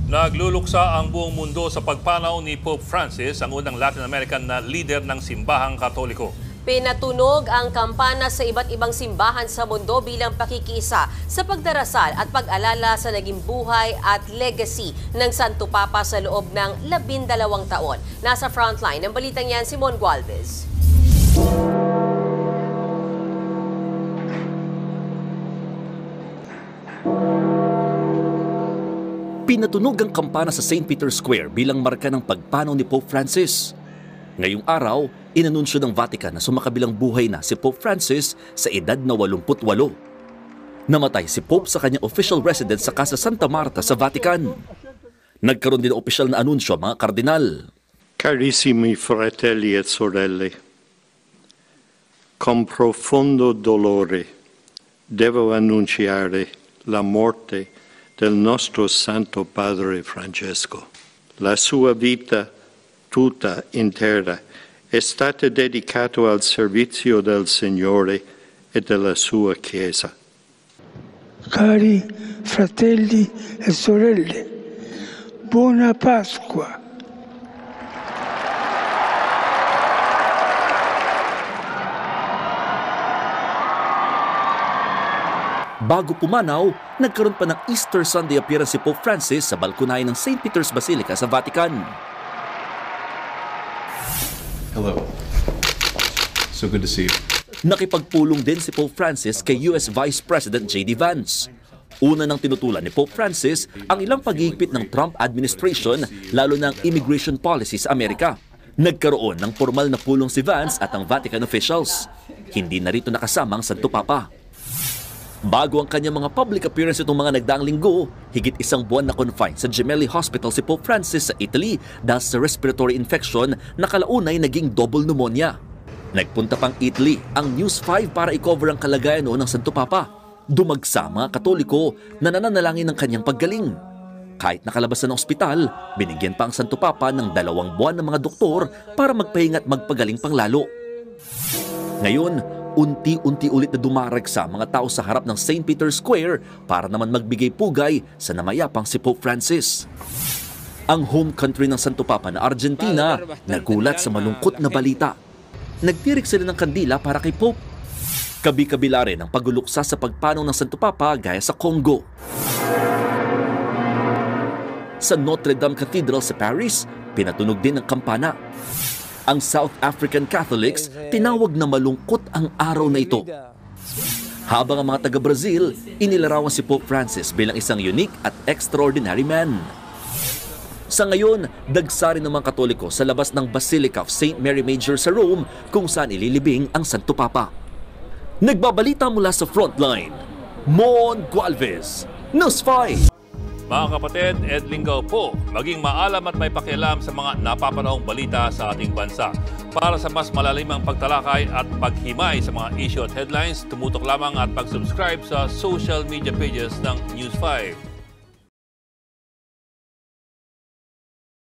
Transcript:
Nagluluksa ang buong mundo sa pagpanaw ni Pope Francis, ang unang Latin American na leader ng simbahang Katoliko. Pinatunog ang kampana sa iba't ibang simbahan sa mundo bilang pakikiisa sa pagdarasal at pag-alala sa naging buhay at legacy ng Santo Papa sa loob ng 12 taon. Nasa frontline ng balitang yan si Mon Gualvez. Pinatunog ang kampana sa St. Peter's Square bilang marka ng pagpanaw ni Pope Francis. Ngayong araw, inanunsyo ng Vatican na sumakabilang buhay na si Pope Francis sa edad na 88. Namatay si Pope sa kanyang official residence sa Casa Santa Marta sa Vatican. Nagkaroon din ng opisyal na anunsyo mga kardinal. Carissimi fratelli e sorelle, con profondo dolore devo annunciare la morte del nostro Santo Padre Francesco. La sua vita tutta intera è stata dedicata al servizio del Signore e della sua Chiesa. Cari fratelli e sorelle, buona Pasqua. Bago pumanaw, nagkaroon pa ng Easter Sunday appearance si Pope Francis sa balkonahe ng St. Peter's Basilica sa Vatican. Hello. So good to see you. Nakipagpulong din si Pope Francis kay US Vice President J.D. Vance. Una nang tinutulan ni Pope Francis ang ilang paghihigpit ng Trump administration, lalo ng immigration policy sa Amerika. Nagkaroon ng formal na pulong si Vance at ang Vatican officials. Hindi na rito nakasama ang Santo Papa. Bago ang kanyang mga public appearance itong mga nagdaang linggo, higit isang buwan na confined sa Gemelli Hospital si Pope Francis sa Italy dahil sa respiratory infection na kalaunay naging double pneumonia. Nagpunta pang Italy ang News 5 para i-cover ang kalagayan noon ng Santo Papa. Dumagsa mga Katoliko na nananalangin ng kanyang paggaling. Kahit nakalabas na ng ospital, binigyan pa ang Santo Papa ng 2 buwan ng mga doktor para magpahinga at magpagaling pang lalo. Ngayon, unti-unti ulit na dumaragsa mga tao sa harap ng St. Peter's Square para naman magbigay pugay sa namayapang si Pope Francis. Ang home country ng Santo Papa na Argentina nagulat sa malungkot na balita. Nagtirik sila ng kandila para kay Pope. Kabi-kabila rin ang pagluluksa sa pagpanaw ng Santo Papa gaya sa Congo. Sa Notre Dame Cathedral sa Paris, pinatunog din ang kampana. Ang South African Catholics tinawag na malungkot ang araw na ito. Habang ang mga taga-Brazil, inilarawan si Pope Francis bilang isang unique at extraordinary man. Sa ngayon, dagsa rin ng mga Katoliko sa labas ng Basilica of St. Mary Major sa Rome kung saan ililibing ang Santo Papa. Nagbabalita mula sa Frontline, Mon Gualvez, News 5. Mga kapatid, Ed Lingaw po, maging maalam at may pakialam sa mga napapanahong balita sa ating bansa. Para sa mas malalimang pagtalakay at paghimay sa mga issue at headlines, tumutok lamang at pag-subscribe sa social media pages ng News 5.